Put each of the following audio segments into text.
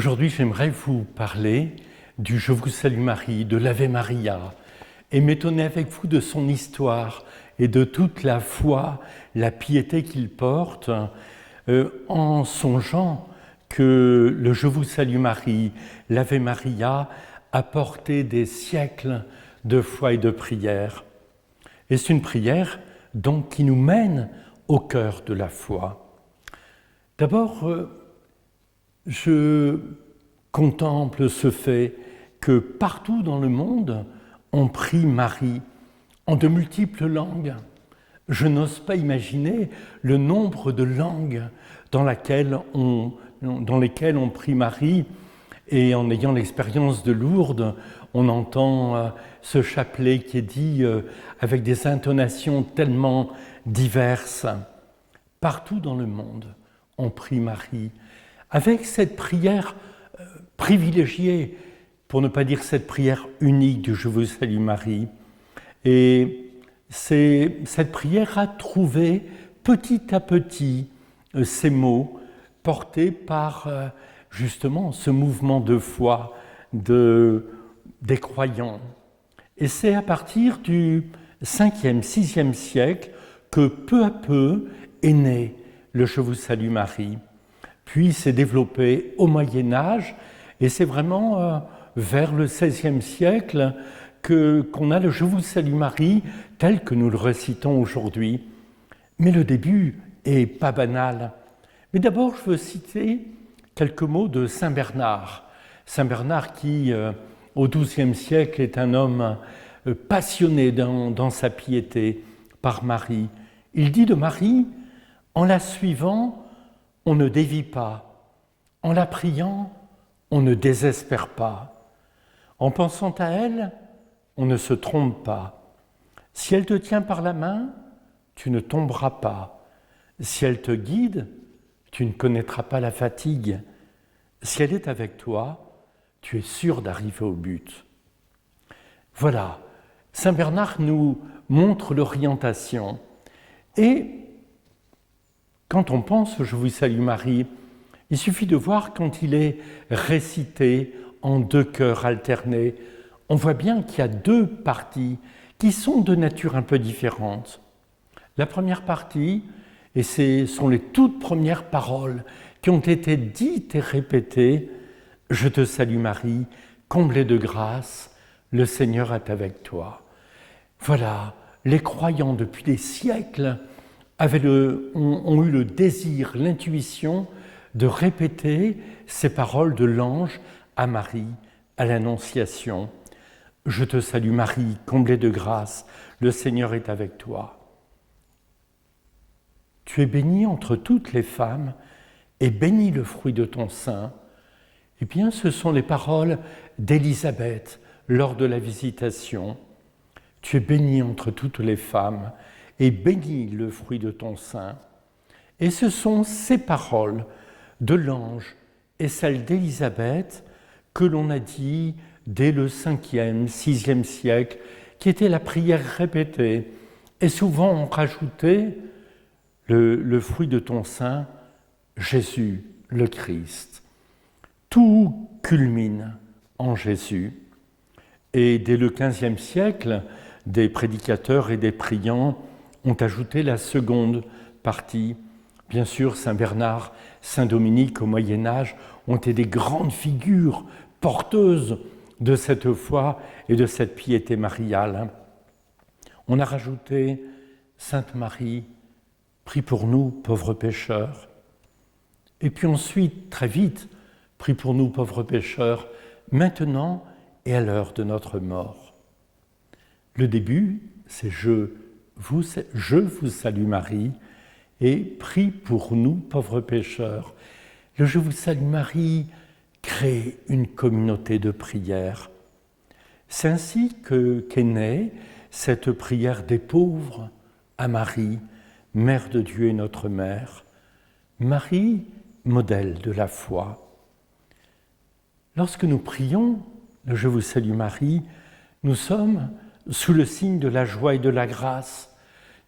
Aujourd'hui, j'aimerais vous parler du Je vous salue Marie, de l'Ave Maria, et m'étonner avec vous de son histoire et de toute la foi, la piété qu'il porte, en songeant que le Je vous salue Marie, l'Ave Maria, a porté des siècles de foi et de prière. Et c'est une prière donc qui nous mène au cœur de la foi. D'abord, je contemple ce fait que partout dans le monde, on prie Marie en de multiples langues. Je n'ose pas imaginer le nombre de langues dans lesquelles on prie Marie. Et en ayant l'expérience de Lourdes, on entend ce chapelet qui est dit avec des intonations tellement diverses. Partout dans le monde, on prie Marie. Avec cette prière privilégiée, pour ne pas dire cette prière unique du Je vous salue Marie. Et cette prière a trouvé petit à petit ces mots portés par justement ce mouvement de foi des croyants. Et c'est à partir du 5e, 6e siècle que peu à peu est né le Je vous salue Marie. Puis s'est développé au Moyen-Âge, et c'est vraiment vers le XVIe siècle qu'on a le Je vous salue Marie tel que nous le récitons aujourd'hui. Mais le début est pas banal. Mais d'abord, je veux citer quelques mots de Saint Bernard. Saint Bernard qui, au XIIe siècle, est un homme passionné dans sa piété par Marie. Il dit de Marie, en la suivant, on ne dévie pas. En la priant, on ne désespère pas. En pensant à elle, on ne se trompe pas. Si elle te tient par la main, tu ne tomberas pas. Si elle te guide, tu ne connaîtras pas la fatigue. Si elle est avec toi, tu es sûr d'arriver au but. Voilà, Saint Bernard nous montre l'orientation. Et quand on pense au Je vous salue Marie, il suffit de voir quand il est récité en deux chœurs alternés, on voit bien qu'il y a deux parties qui sont de nature un peu différente. La première partie, et ce sont les toutes premières paroles qui ont été dites et répétées, « Je te salue Marie, comblée de grâce, le Seigneur est avec toi ». Voilà, les croyants depuis des siècles ont eu le désir, l'intuition de répéter ces paroles de l'ange à Marie, à l'Annonciation. « Je te salue Marie, comblée de grâce, le Seigneur est avec toi. Tu es bénie entre toutes les femmes, et béni le fruit de ton sein. » Eh bien, ce sont les paroles d'Élisabeth lors de la visitation. « Tu es bénie entre toutes les femmes, et béni le fruit de ton sein. » Et ce sont ces paroles de l'ange et celles d'Élisabeth que l'on a dit dès le 5e, 6e siècle, qui était la prière répétée. Et souvent on rajoutait le fruit de ton sein, Jésus, le Christ. Tout culmine en Jésus. Et dès le 15e siècle, des prédicateurs et des priants ont ajouté la seconde partie. Bien sûr, Saint Bernard, Saint Dominique au Moyen-Âge ont été des grandes figures porteuses de cette foi et de cette piété mariale. On a rajouté Sainte Marie, prie pour nous, pauvres pécheurs. Et puis ensuite, très vite, prie pour nous, pauvres pécheurs, maintenant et à l'heure de notre mort. Le début, c'est je vous salue Marie, et prie pour nous, pauvres pécheurs. Le Je vous salue Marie crée une communauté de prière. C'est ainsi qu'est née cette prière des pauvres à Marie, Mère de Dieu et notre Mère. Marie, modèle de la foi. Lorsque nous prions le Je vous salue Marie, nous sommes sous le signe de la joie et de la grâce.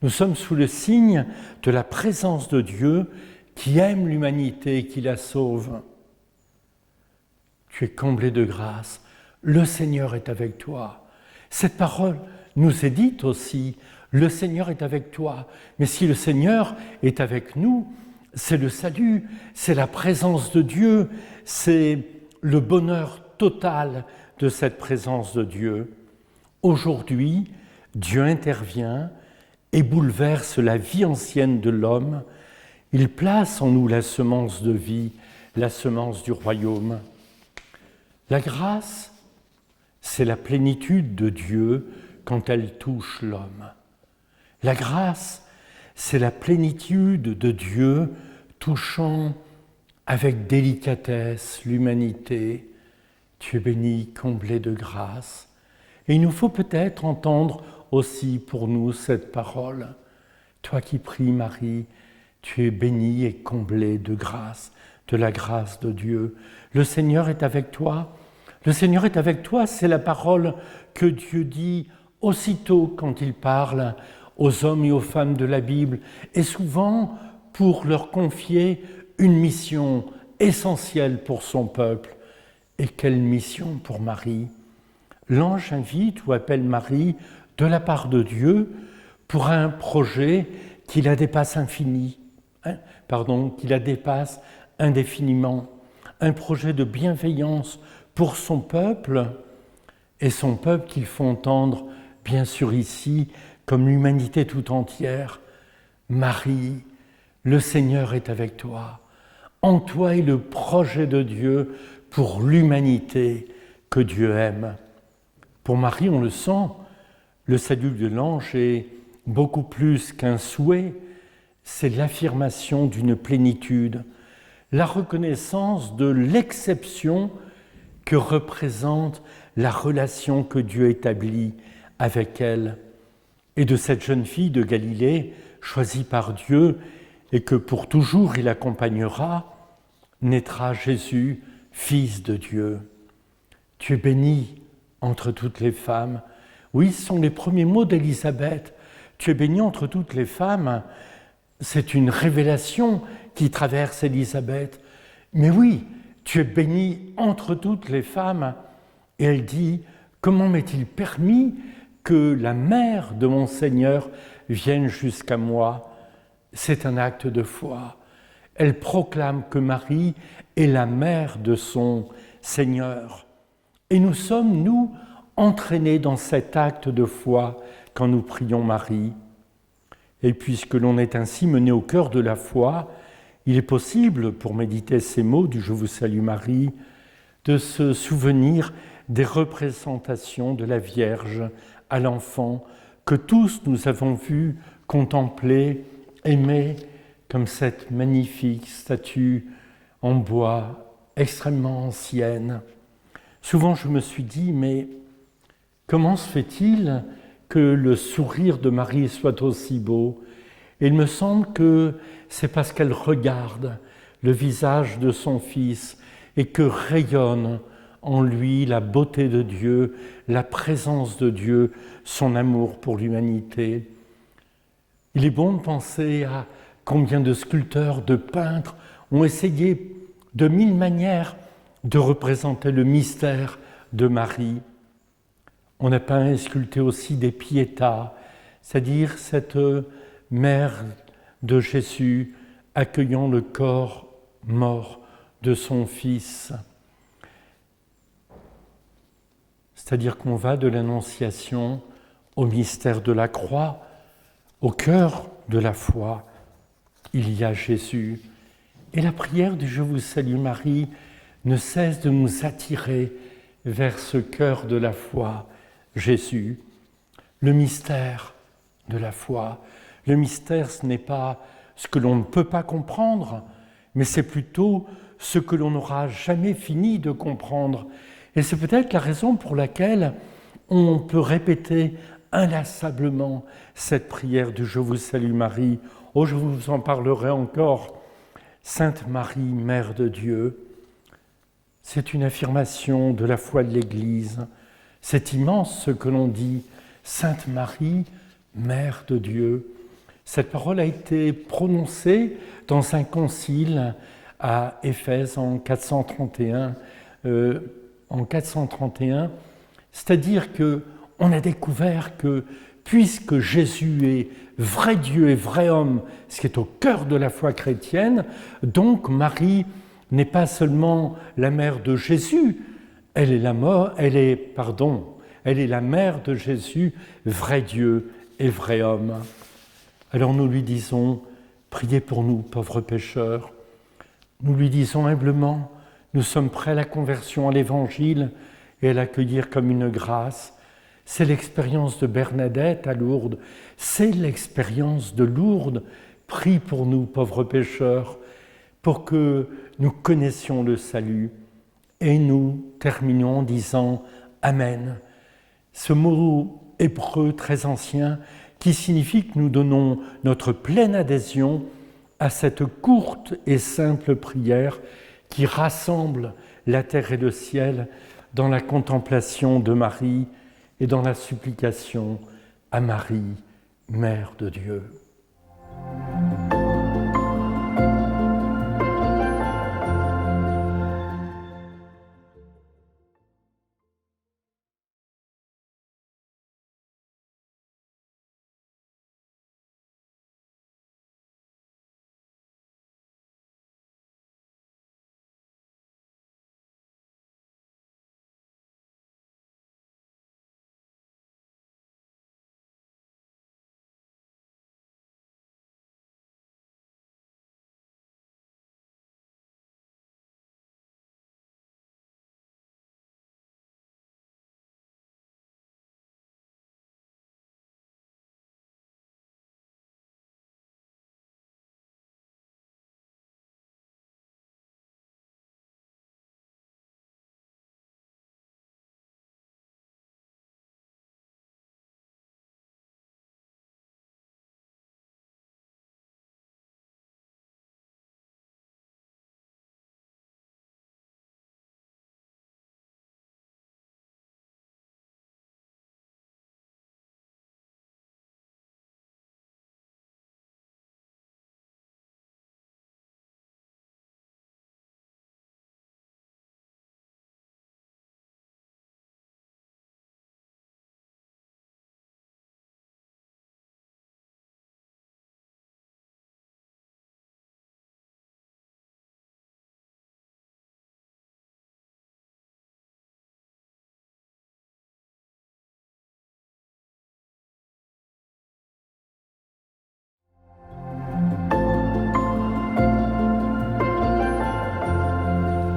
Nous sommes sous le signe de la présence de Dieu qui aime l'humanité et qui la sauve. tu es comblée de grâce, le Seigneur est avec toi. Cette parole nous est dite aussi, le Seigneur est avec toi. Mais si le Seigneur est avec nous, c'est le salut, c'est la présence de Dieu, c'est le bonheur total de cette présence de Dieu. Aujourd'hui, Dieu intervient et bouleverse la vie ancienne de l'homme. Il place en nous la semence de vie, la semence du royaume. La grâce, c'est la plénitude de Dieu quand elle touche l'homme. La grâce, c'est la plénitude de Dieu touchant avec délicatesse l'humanité. Tu es béni, comblé de grâce. Et il nous faut peut-être entendre aussi pour nous cette parole. Toi qui pries, Marie, tu es bénie et comblée de grâce, de la grâce de Dieu. Le Seigneur est avec toi. Le Seigneur est avec toi, c'est la parole que Dieu dit aussitôt quand il parle aux hommes et aux femmes de la Bible, et souvent pour leur confier une mission essentielle pour son peuple. Et quelle mission pour Marie? L'ange invite ou appelle Marie de la part de Dieu pour un projet qui la dépasse qui la dépasse indéfiniment, un projet de bienveillance pour son peuple, et son peuple qu'il faut entendre, bien sûr ici, comme l'humanité tout entière. Marie, le Seigneur est avec toi. En toi est le projet de Dieu pour l'humanité que Dieu aime. Pour Marie, on le sent, le salut de l'ange est beaucoup plus qu'un souhait, c'est l'affirmation d'une plénitude, la reconnaissance de l'exception que représente la relation que Dieu établit avec elle, et de cette jeune fille de Galilée, choisie par Dieu, et que pour toujours il accompagnera, naîtra Jésus, Fils de Dieu. Tu es bénie entre toutes les femmes. Oui, ce sont les premiers mots d'Élisabeth. Tu es bénie entre toutes les femmes. C'est une révélation qui traverse Élisabeth. Mais oui, tu es bénie entre toutes les femmes. Et elle dit, comment m'est-il permis que la mère de mon Seigneur vienne jusqu'à moi? C'est un acte de foi. Elle proclame que Marie est la mère de son Seigneur. Et nous sommes, nous, entraînés dans cet acte de foi quand nous prions Marie. Et puisque l'on est ainsi mené au cœur de la foi, il est possible, pour méditer ces mots du « Je vous salue Marie », de se souvenir des représentations de la Vierge à l'enfant que tous nous avons vu contempler, aimer, comme cette magnifique statue en bois extrêmement ancienne. Souvent je me suis dit, mais comment se fait-il que le sourire de Marie soit aussi beau? Et il me semble que c'est parce qu'elle regarde le visage de son Fils et que rayonne en lui la beauté de Dieu, la présence de Dieu, son amour pour l'humanité. Il est bon de penser à combien de sculpteurs, de peintres ont essayé de mille manières de représenter le mystère de Marie. On a peint et sculpté aussi des Pietas, c'est-à-dire cette mère de Jésus accueillant le corps mort de son Fils. C'est-à-dire qu'on va de l'Annonciation au mystère de la croix, au cœur de la foi, il y a Jésus. Et la prière du « Je vous salue Marie » ne cesse de nous attirer vers ce cœur de la foi, Jésus. Le mystère de la foi. Le mystère, ce n'est pas ce que l'on ne peut pas comprendre, mais c'est plutôt ce que l'on n'aura jamais fini de comprendre. Et c'est peut-être la raison pour laquelle on peut répéter inlassablement cette prière du « Je vous salue Marie ». Oh, je vous en parlerai encore. Sainte Marie, Mère de Dieu, c'est une affirmation de la foi de l'Église. C'est immense ce que l'on dit. Sainte Marie, Mère de Dieu. Cette parole a été prononcée dans un concile à Éphèse en 431 en 431, c'est-à-dire qu'on a découvert que puisque Jésus est vrai Dieu et vrai homme, ce qui est au cœur de la foi chrétienne, donc Marie n'est pas seulement la mère de Jésus, elle est la mère de Jésus, vrai Dieu et vrai homme. Alors nous lui disons, priez pour nous, pauvres pécheurs. Nous lui disons humblement, nous sommes prêts à la conversion à l'Évangile et à l'accueillir comme une grâce. C'est l'expérience de Bernadette à Lourdes, c'est l'expérience de Lourdes. Prie pour nous, pauvres pécheurs, pour que nous connaissions le salut. Et nous terminons en disant Amen. Ce mot hébreu très ancien qui signifie que nous donnons notre pleine adhésion à cette courte et simple prière qui rassemble la terre et le ciel dans la contemplation de Marie et dans la supplication à Marie, Mère de Dieu.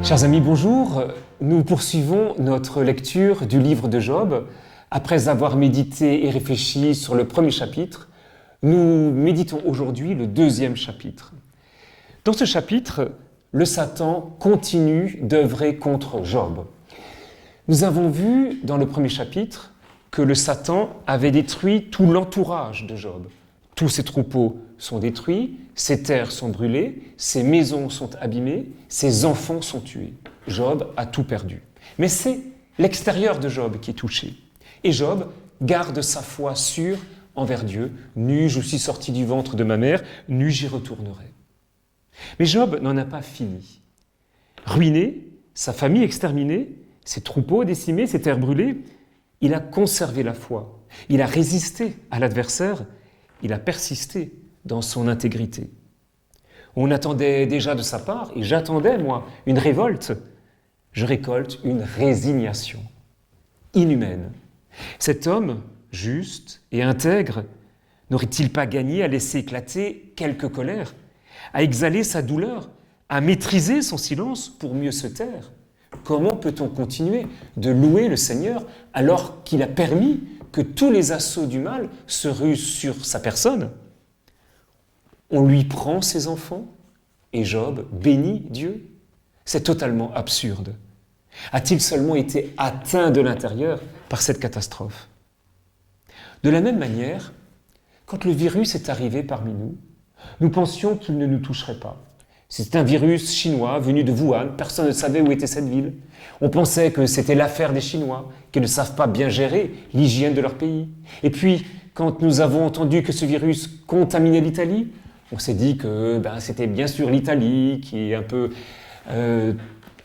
Chers amis, bonjour. Nous poursuivons notre lecture du livre de Job. Après avoir médité et réfléchi sur le premier chapitre, nous méditons aujourd'hui le deuxième chapitre. Dans ce chapitre, le Satan continue d'œuvrer contre Job. Nous avons vu dans le premier chapitre que le Satan avait détruit tout l'entourage de Job. Tous ses troupeaux sont détruits, ses terres sont brûlées, ses maisons sont abîmées, ses enfants sont tués. Job a tout perdu. Mais c'est l'extérieur de Job qui est touché. Et Job garde sa foi sûre envers Dieu. « Nu-je aussi sorti du ventre de ma mère, nu j'y retournerai. » Mais Job n'en a pas fini. Ruiné, sa famille exterminée, ses troupeaux décimés, ses terres brûlées, il a conservé la foi. Il a résisté à l'adversaire. Il a persisté dans son intégrité. On attendait déjà de sa part, et j'attendais, moi, une révolte. Je récolte une résignation inhumaine. Cet homme, juste et intègre, n'aurait-il pas gagné à laisser éclater quelques colères, à exhaler sa douleur, à maîtriser son silence pour mieux se taire? Comment peut-on continuer de louer le Seigneur alors qu'il a permis que tous les assauts du mal se rusent sur sa personne? On lui prend ses enfants et Job bénit Dieu. C'est totalement absurde. A-t-il seulement été atteint de l'intérieur par cette catastrophe? De la même manière, quand le virus est arrivé parmi nous, nous pensions qu'il ne nous toucherait pas. C'était un virus chinois venu de Wuhan, personne ne savait où était cette ville. On pensait que c'était l'affaire des Chinois, qu'ils ne savent pas bien gérer l'hygiène de leur pays. Et puis, quand nous avons entendu que ce virus contaminait l'Italie, on s'est dit que c'était bien sûr l'Italie qui est un peu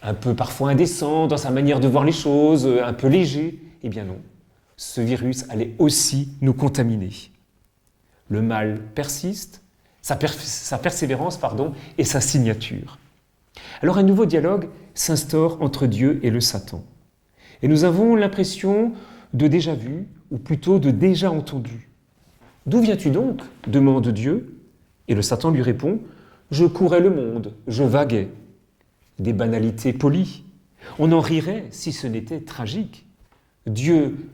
un peu parfois indécent dans sa manière de voir les choses, un peu léger. Eh bien non, ce virus allait aussi nous contaminer. Le mal persiste, sa persévérance, et sa signature. Alors un nouveau dialogue s'instaure entre Dieu et le Satan. Et nous avons l'impression de déjà vu, ou plutôt de déjà entendu. « D'où viens-tu donc » demande Dieu. Et le Satan lui répond « Je courais le monde, je vaguais. » Des banalités polies. On en rirait si ce n'était tragique. Dieu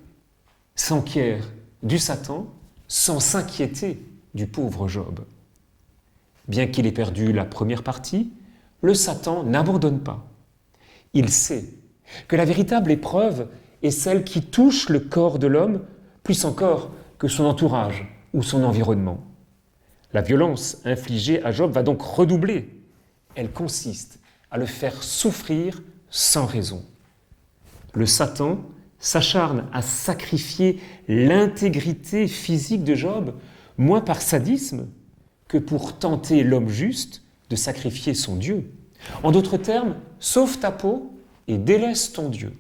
s'enquiert du Satan sans s'inquiéter du pauvre Job. Bien qu'il ait perdu la première partie, le Satan n'abandonne pas. Il sait que la véritable épreuve est celle qui touche le corps de l'homme plus encore que son entourage ou son environnement. La violence infligée à Job va donc redoubler. Elle consiste à le faire souffrir sans raison. Le Satan s'acharne à sacrifier l'intégrité physique de Job, moins par sadisme que pour tenter l'homme juste de sacrifier son Dieu. En d'autres termes, sauve ta peau et délaisse ton Dieu.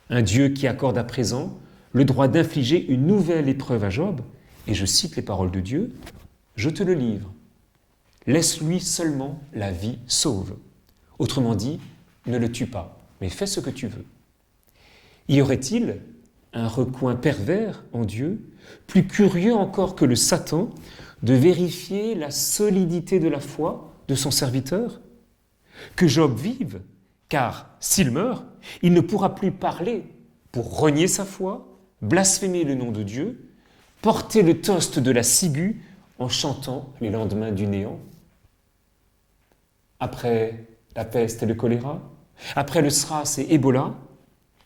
Un Dieu qui accorde à présent le droit d'infliger une nouvelle épreuve à Job, et je cite les paroles de Dieu, « Je te le livre, laisse-lui seulement la vie sauve. » Autrement dit, ne le tue pas, mais fais ce que tu veux. Y aurait-il un recoin pervers en Dieu, plus curieux encore que le Satan, de vérifier la solidité de la foi de son serviteur? Que Job vive, car s'il meurt, il ne pourra plus parler pour renier sa foi, blasphémer le nom de Dieu, porter le toast de la ciguë en chantant les lendemains du néant. Après la peste et le choléra, après le SRAS et Ebola,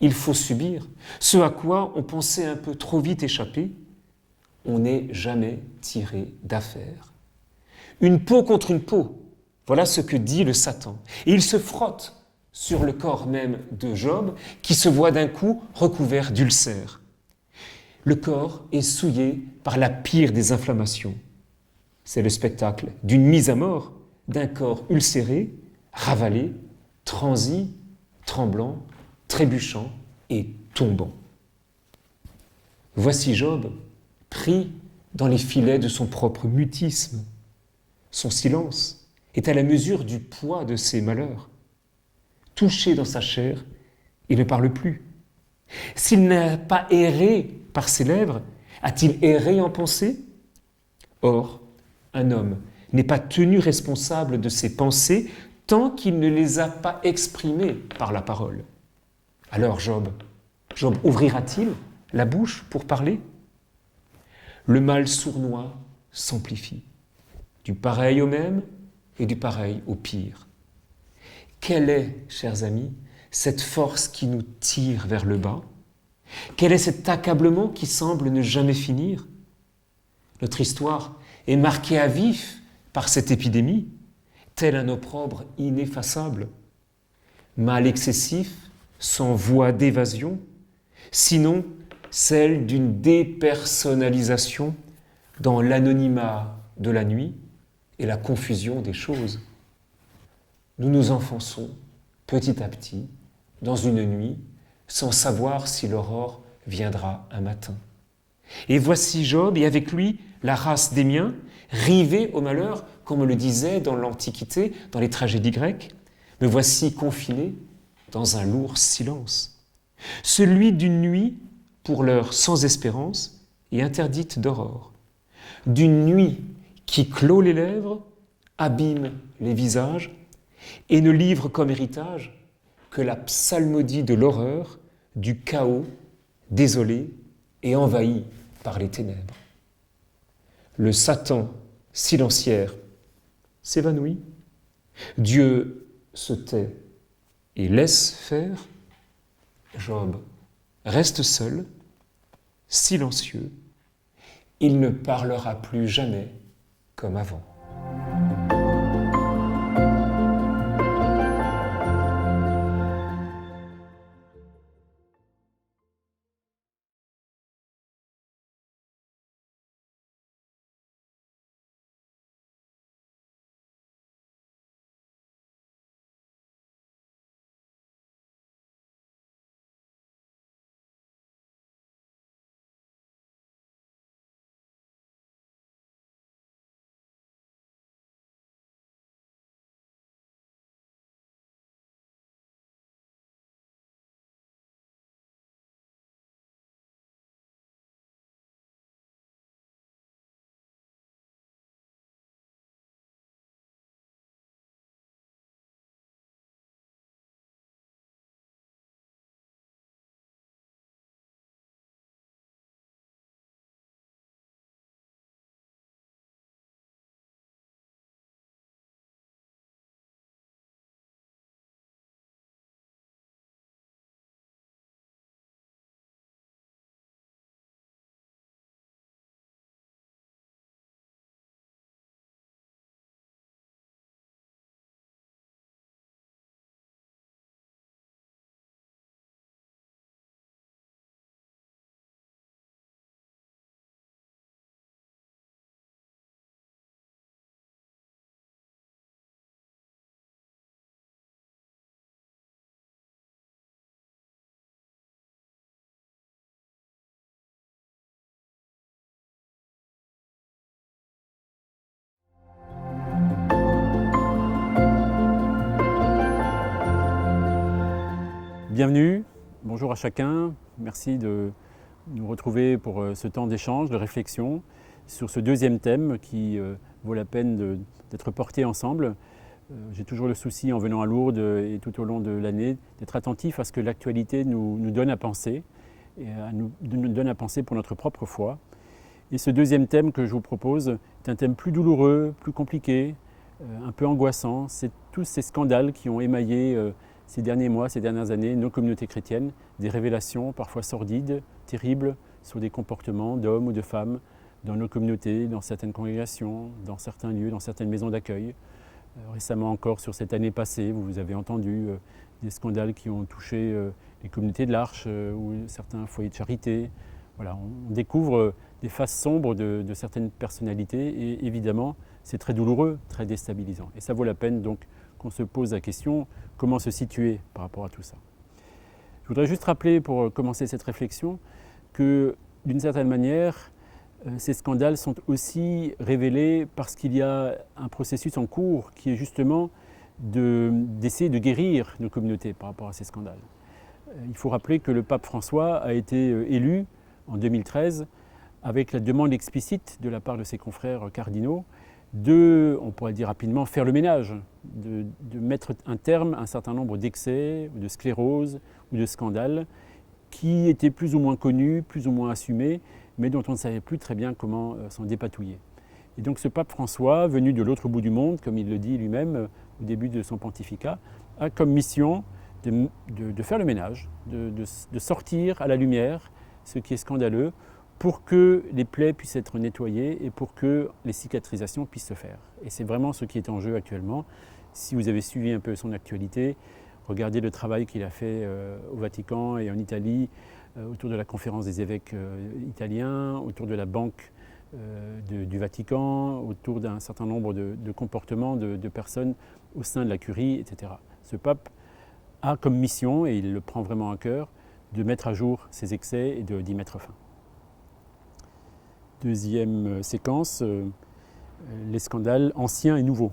il faut subir ce à quoi on pensait un peu trop vite échapper. On n'est jamais tiré d'affaire. Une peau contre une peau, voilà ce que dit le Satan. Et il se frotte sur le corps même de Job, qui se voit d'un coup recouvert d'ulcères. Le corps est souillé par la pire des inflammations. C'est le spectacle d'une mise à mort d'un corps ulcéré, ravalé, transi, tremblant, trébuchant et tombant. Voici Job, pris dans les filets de son propre mutisme. Son silence est à la mesure du poids de ses malheurs. Touché dans sa chair, il ne parle plus. S'il n'a pas erré par ses lèvres, a-t-il erré en pensée? Or, un homme n'est pas tenu responsable de ses pensées tant qu'il ne les a pas exprimées par la parole. Alors Job ouvrira-t-il la bouche pour parler? Le mal sournois s'amplifie, du pareil au même et du pareil au pire. Quelle est, chers amis, cette force qui nous tire vers le bas? Quel est cet accablement qui semble ne jamais finir? Notre histoire est marquée à vif par cette épidémie, tel un opprobre ineffaçable. Mal excessif, sans voie d'évasion, sinon celle d'une dépersonnalisation dans l'anonymat de la nuit et la confusion des choses. Nous nous enfonçons petit à petit dans une nuit sans savoir si l'aurore viendra un matin. Et voici Job, et avec lui la race des miens, rivée au malheur, comme on le disait dans l'Antiquité, dans les tragédies grecques. Me voici confiné dans un lourd silence, celui d'une nuit pour l'heure sans espérance et interdite d'aurore, d'une nuit qui clôt les lèvres, abîme les visages et ne livre comme héritage que la psalmodie de l'horreur, du chaos, désolé et envahi par les ténèbres. Le Satan silenciaire s'évanouit, Dieu se tait et laisse faire, Job reste seul, silencieux, il ne parlera plus jamais comme avant. Bienvenue, bonjour à chacun, merci de nous retrouver pour ce temps d'échange, de réflexion sur ce deuxième thème qui vaut la peine d'être porté ensemble. J'ai toujours le souci en venant à Lourdes et tout au long de l'année d'être attentif à ce que l'actualité nous donne à penser et nous donne à penser pour notre propre foi. Et ce deuxième thème que je vous propose est un thème plus douloureux, plus compliqué, un peu angoissant. C'est tous ces scandales qui ont émaillé ces derniers mois, ces dernières années, nos communautés chrétiennes, des révélations parfois sordides, terribles, sur des comportements d'hommes ou de femmes dans nos communautés, dans certaines congrégations, dans certains lieux, dans certaines maisons d'accueil. Récemment encore, sur cette année passée, vous avez entendu des scandales qui ont touché les communautés de l'Arche ou certains foyers de charité. Voilà, on découvre des faces sombres de certaines personnalités et évidemment, c'est très douloureux, très déstabilisant. Et ça vaut la peine donc qu'on se pose la question, comment se situer par rapport à tout ça. Je voudrais juste rappeler, pour commencer cette réflexion, que d'une certaine manière, ces scandales sont aussi révélés parce qu'il y a un processus en cours qui est justement d'essayer de guérir nos communautés par rapport à ces scandales. Il faut rappeler que le pape François a été élu en 2013 avec la demande explicite de la part de ses confrères cardinaux de, on pourrait dire rapidement, faire le ménage, de mettre un terme à un certain nombre d'excès, de scléroses ou de scandales qui étaient plus ou moins connus, plus ou moins assumés, mais dont on ne savait plus très bien comment s'en dépatouiller. Et donc ce pape François, venu de l'autre bout du monde, comme il le dit lui-même au début de son pontificat, a comme mission de faire le ménage, de sortir à la lumière ce qui est scandaleux, pour que les plaies puissent être nettoyées et pour que les cicatrisations puissent se faire. Et c'est vraiment ce qui est en jeu actuellement. Si vous avez suivi un peu son actualité, regardez le travail qu'il a fait au Vatican et en Italie, autour de la conférence des évêques italiens, autour de la banque du Vatican, autour d'un certain nombre de comportements de personnes au sein de la curie, etc. Ce pape a comme mission, et il le prend vraiment à cœur, de mettre à jour ces excès et d'y mettre fin. Deuxième séquence, les scandales anciens et nouveaux.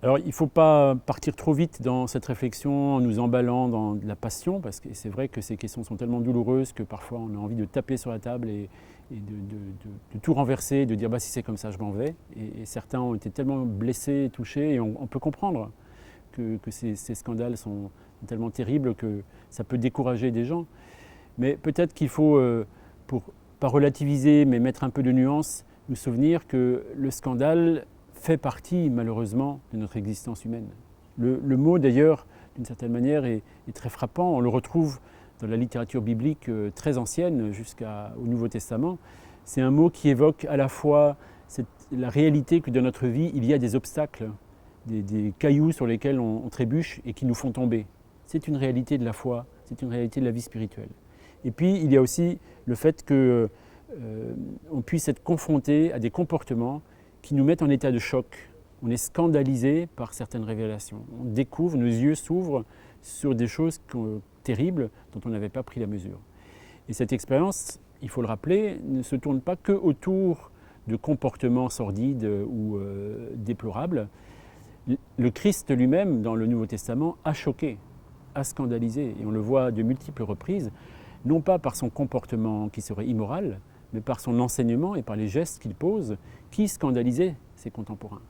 Alors il ne faut pas partir trop vite dans cette réflexion en nous emballant dans de la passion, parce que c'est vrai que ces questions sont tellement douloureuses que parfois on a envie de taper sur la table et de tout renverser, de dire bah, si c'est comme ça je m'en vais. Et certains ont été tellement blessés, touchés, et on peut comprendre que ces scandales sont tellement terribles que ça peut décourager des gens. Mais peut-être qu'il faut, pour pas relativiser, mais mettre un peu de nuance, nous souvenir que le scandale fait partie, malheureusement, de notre existence humaine. Le mot, d'ailleurs, d'une certaine manière, est très frappant. On le retrouve dans la littérature biblique très ancienne, jusqu'au Nouveau Testament. C'est un mot qui évoque à la fois la réalité que dans notre vie, il y a des obstacles, des cailloux sur lesquels on trébuche et qui nous font tomber. C'est une réalité de la foi, c'est une réalité de la vie spirituelle. Et puis, il y a aussi le fait qu'on puisse être confronté à des comportements qui nous mettent en état de choc. On est scandalisé par certaines révélations. On découvre, nos yeux s'ouvrent sur des choses terribles dont on n'avait pas pris la mesure. Et cette expérience, il faut le rappeler, ne se tourne pas que autour de comportements sordides ou déplorables. Le Christ lui-même, dans le Nouveau Testament, a choqué, a scandalisé, et on le voit de multiples reprises, non pas par son comportement qui serait immoral, mais par son enseignement et par les gestes qu'il pose, qui scandalisaient ses contemporains.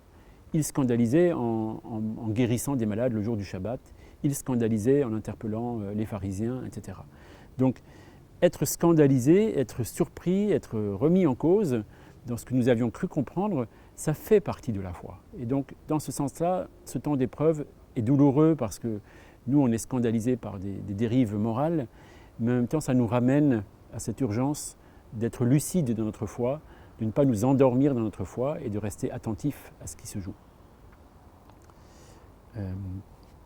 Il scandalisait en guérissant des malades le jour du Shabbat, il scandalisait en interpellant les pharisiens, etc. Donc, être scandalisé, être surpris, être remis en cause dans ce que nous avions cru comprendre, ça fait partie de la foi. Et donc, dans ce sens-là, ce temps d'épreuve est douloureux parce que nous, on est scandalisés par des dérives morales, mais en même temps, ça nous ramène à cette urgence d'être lucide dans notre foi, de ne pas nous endormir dans notre foi et de rester attentif à ce qui se joue.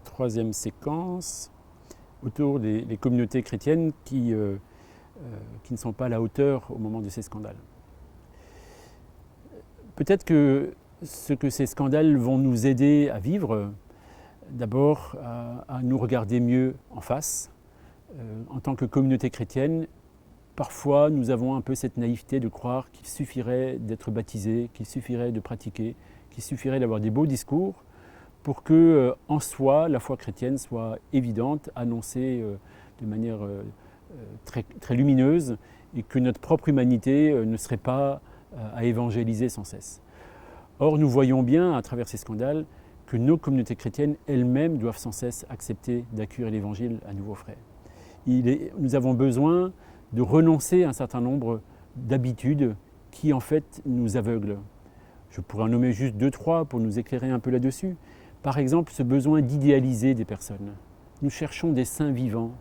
Troisième séquence, autour des communautés chrétiennes qui ne sont pas à la hauteur au moment de ces scandales. Peut-être que ce que ces scandales vont nous aider à vivre, d'abord à nous regarder mieux en face. En tant que communauté chrétienne, parfois nous avons un peu cette naïveté de croire qu'il suffirait d'être baptisé, qu'il suffirait de pratiquer, qu'il suffirait d'avoir des beaux discours pour que, en soi, la foi chrétienne soit évidente, annoncée de manière très lumineuse, et que notre propre humanité ne serait pas à évangéliser sans cesse. Or, nous voyons bien, à travers ces scandales, que nos communautés chrétiennes elles-mêmes doivent sans cesse accepter d'accueillir l'Évangile à nouveaux frères. Nous avons besoin de renoncer à un certain nombre d'habitudes qui, en fait, nous aveuglent. Je pourrais en nommer juste 2-3 pour nous éclairer un peu là-dessus. Par exemple, ce besoin d'idéaliser des personnes. Nous cherchons des saints vivants.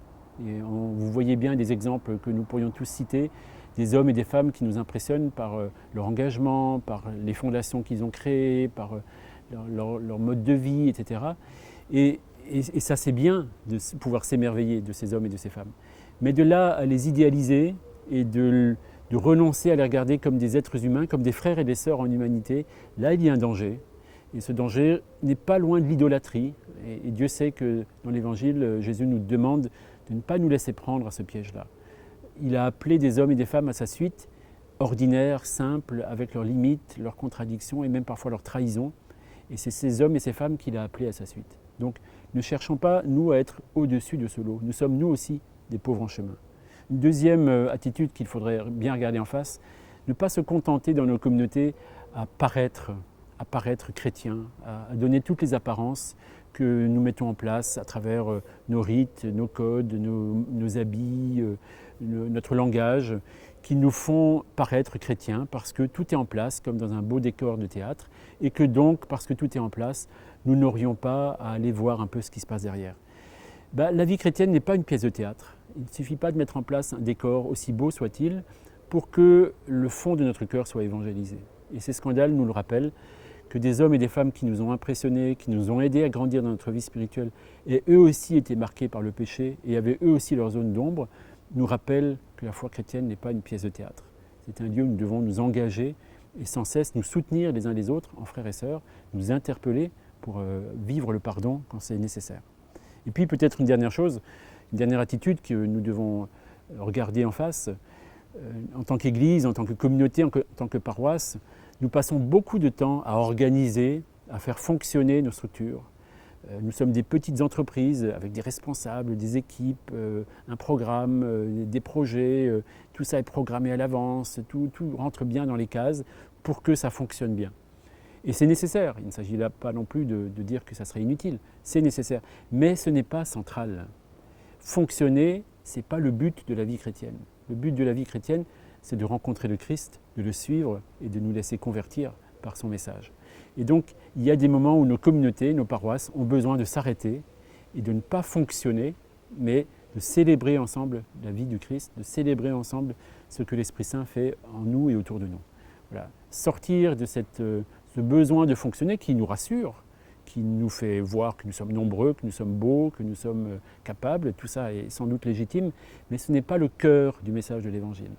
Et vous voyez bien des exemples que nous pourrions tous citer, des hommes et des femmes qui nous impressionnent par leur engagement, par les fondations qu'ils ont créées, par leur mode de vie, etc. Et ça, c'est bien de pouvoir s'émerveiller de ces hommes et de ces femmes. Mais de là à les idéaliser et de renoncer à les regarder comme des êtres humains, comme des frères et des sœurs en humanité, là, il y a un danger. Et ce danger n'est pas loin de l'idolâtrie. Et Dieu sait que dans l'Évangile, Jésus nous demande de ne pas nous laisser prendre à ce piège-là. Il a appelé des hommes et des femmes à sa suite, ordinaires, simples, avec leurs limites, leurs contradictions et même parfois leurs trahisons. Et c'est ces hommes et ces femmes qu'il a appelés à sa suite. Donc ne cherchons pas, nous, à être au-dessus de ce lot. Nous sommes, nous aussi, des pauvres en chemin. Une deuxième attitude qu'il faudrait bien regarder en face, ne pas se contenter dans nos communautés à paraître chrétiens, à donner toutes les apparences que nous mettons en place à travers nos rites, nos codes, nos habits, notre langage, qui nous font paraître chrétiens parce que tout est en place, comme dans un beau décor de théâtre, et que donc, parce que tout est en place, nous n'aurions pas à aller voir un peu ce qui se passe derrière. La vie chrétienne n'est pas une pièce de théâtre. Il ne suffit pas de mettre en place un décor, aussi beau soit-il, pour que le fond de notre cœur soit évangélisé. Et ces scandales nous le rappellent, que des hommes et des femmes qui nous ont impressionnés, qui nous ont aidés à grandir dans notre vie spirituelle, et eux aussi étaient marqués par le péché et avaient eux aussi leur zone d'ombre, nous rappellent que la foi chrétienne n'est pas une pièce de théâtre. C'est un lieu où nous devons nous engager et sans cesse nous soutenir les uns les autres en frères et sœurs, nous interpeller pour vivre le pardon quand c'est nécessaire. Et puis peut-être une dernière chose, une dernière attitude que nous devons regarder en face. En tant qu'Église, en tant que communauté, en tant que paroisse, nous passons beaucoup de temps à organiser, à faire fonctionner nos structures. Nous sommes des petites entreprises avec des responsables, des équipes, un programme, des projets. Tout ça est programmé à l'avance, tout rentre bien dans les cases pour que ça fonctionne bien. Et c'est nécessaire, il ne s'agit là pas non plus de dire que ça serait inutile, c'est nécessaire. Mais ce n'est pas central. Fonctionner, ce n'est pas le but de la vie chrétienne. Le but de la vie chrétienne, c'est de rencontrer le Christ, de le suivre et de nous laisser convertir par son message. Et donc, il y a des moments où nos communautés, nos paroisses ont besoin de s'arrêter et de ne pas fonctionner, mais de célébrer ensemble la vie du Christ, de célébrer ensemble ce que l'Esprit Saint fait en nous et autour de nous. Voilà. Sortir de ce besoin de fonctionner qui nous rassure, qui nous fait voir que nous sommes nombreux, que nous sommes beaux, que nous sommes capables, tout ça est sans doute légitime, mais ce n'est pas le cœur du message de l'Évangile.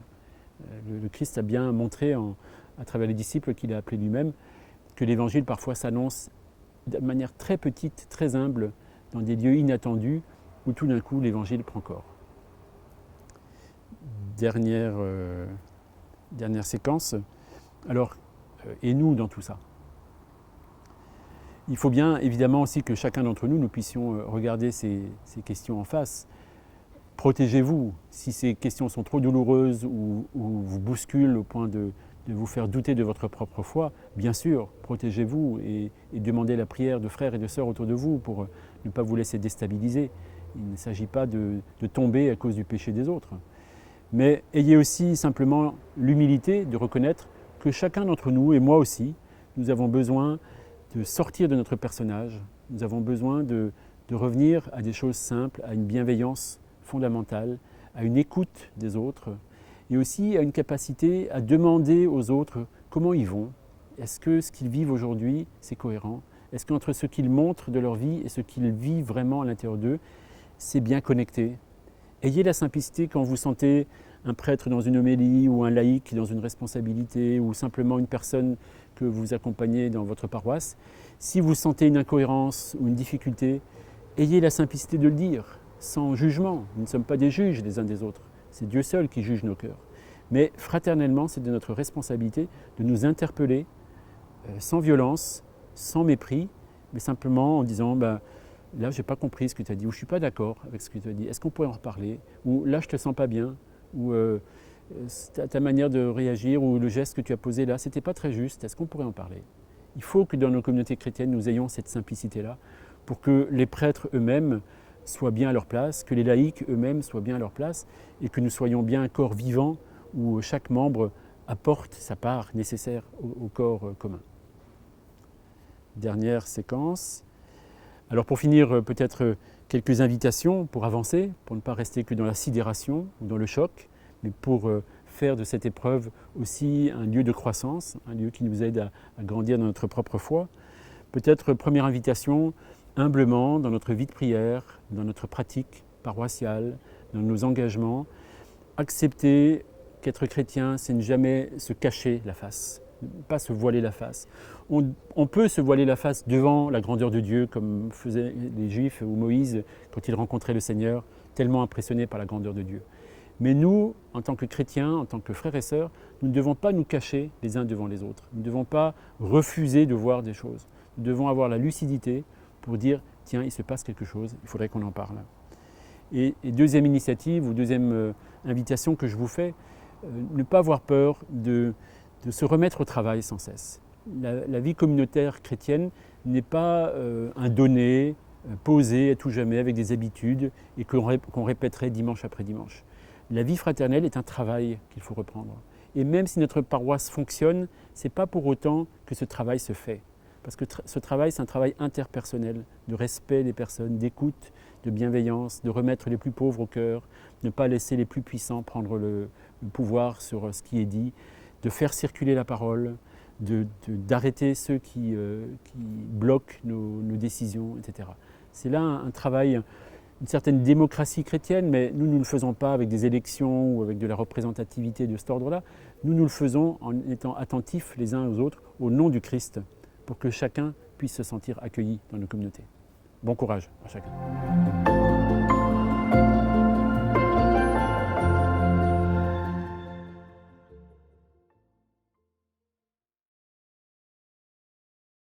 Le Christ a bien montré à travers les disciples qu'il a appelés lui-même que l'Évangile parfois s'annonce de manière très petite, très humble, dans des lieux inattendus où tout d'un coup l'Évangile prend corps. Dernière séquence. Alors, et nous dans tout ça? Il faut bien évidemment aussi que chacun d'entre nous puissions regarder ces questions en face. Protégez-vous. Si ces questions sont trop douloureuses ou vous bousculent au point de vous faire douter de votre propre foi, bien sûr, protégez-vous et demandez la prière de frères et de sœurs autour de vous pour ne pas vous laisser déstabiliser. Il ne s'agit pas de tomber à cause du péché des autres. Mais ayez aussi simplement l'humilité de reconnaître que chacun d'entre nous, et moi aussi, nous avons besoin de sortir de notre personnage. Nous avons besoin de revenir à des choses simples, à une bienveillance fondamentale, à une écoute des autres et aussi à une capacité à demander aux autres comment ils vont. Est-ce que ce qu'ils vivent aujourd'hui, c'est cohérent? Est-ce qu'entre ce qu'ils montrent de leur vie et ce qu'ils vivent vraiment à l'intérieur d'eux, c'est bien connecté? Ayez la simplicité quand vous sentez un prêtre dans une homélie ou un laïc dans une responsabilité ou simplement une personne que vous accompagnez dans votre paroisse. Si vous sentez une incohérence ou une difficulté, ayez la simplicité de le dire, sans jugement. Nous ne sommes pas des juges les uns des autres. C'est Dieu seul qui juge nos cœurs. Mais fraternellement, c'est de notre responsabilité de nous interpeller sans violence, sans mépris, mais simplement en disant là, je n'ai pas compris ce que tu as dit, ou je ne suis pas d'accord avec ce que tu as dit, est-ce qu'on pourrait en reparler? Ou là, je ne te sens pas bien, ou ta manière de réagir, ou le geste que tu as posé là, ce n'était pas très juste, est-ce qu'on pourrait en parler? Il faut que dans nos communautés chrétiennes, nous ayons cette simplicité-là, pour que les prêtres eux-mêmes soient bien à leur place, que les laïcs eux-mêmes soient bien à leur place, et que nous soyons bien un corps vivant où chaque membre apporte sa part nécessaire au corps commun. Dernière séquence. Alors pour finir, peut-être quelques invitations pour avancer, pour ne pas rester que dans la sidération ou dans le choc, mais pour faire de cette épreuve aussi un lieu de croissance, un lieu qui nous aide à grandir dans notre propre foi. Peut-être première invitation, humblement, dans notre vie de prière, dans notre pratique paroissiale, dans nos engagements, accepter qu'être chrétien, c'est ne jamais se cacher la face, pas se voiler la face. On peut se voiler la face devant la grandeur de Dieu, comme faisaient les Juifs ou Moïse quand il rencontrait le Seigneur, tellement impressionné par la grandeur de Dieu. Mais nous, en tant que chrétiens, en tant que frères et sœurs, nous ne devons pas nous cacher les uns devant les autres. Nous ne devons pas refuser de voir des choses. Nous devons avoir la lucidité pour dire « tiens, il se passe quelque chose, il faudrait qu'on en parle ». Et deuxième initiative ou deuxième invitation que je vous fais, ne pas avoir peur de se remettre au travail sans cesse. La vie communautaire chrétienne n'est pas un donné, posé à tout jamais avec des habitudes et qu'on répéterait dimanche après dimanche. La vie fraternelle est un travail qu'il faut reprendre. Et même si notre paroisse fonctionne, ce n'est pas pour autant que ce travail se fait. Parce que ce travail, c'est un travail interpersonnel, de respect des personnes, d'écoute, de bienveillance, de remettre les plus pauvres au cœur, de ne pas laisser les plus puissants prendre le pouvoir sur ce qui est dit, de faire circuler la parole, d'arrêter ceux qui bloquent nos décisions, etc. C'est là un travail, une certaine démocratie chrétienne, mais nous ne le faisons pas avec des élections ou avec de la représentativité de cet ordre-là. Nous le faisons en étant attentifs les uns aux autres au nom du Christ, pour que chacun puisse se sentir accueilli dans nos communautés. Bon courage à chacun.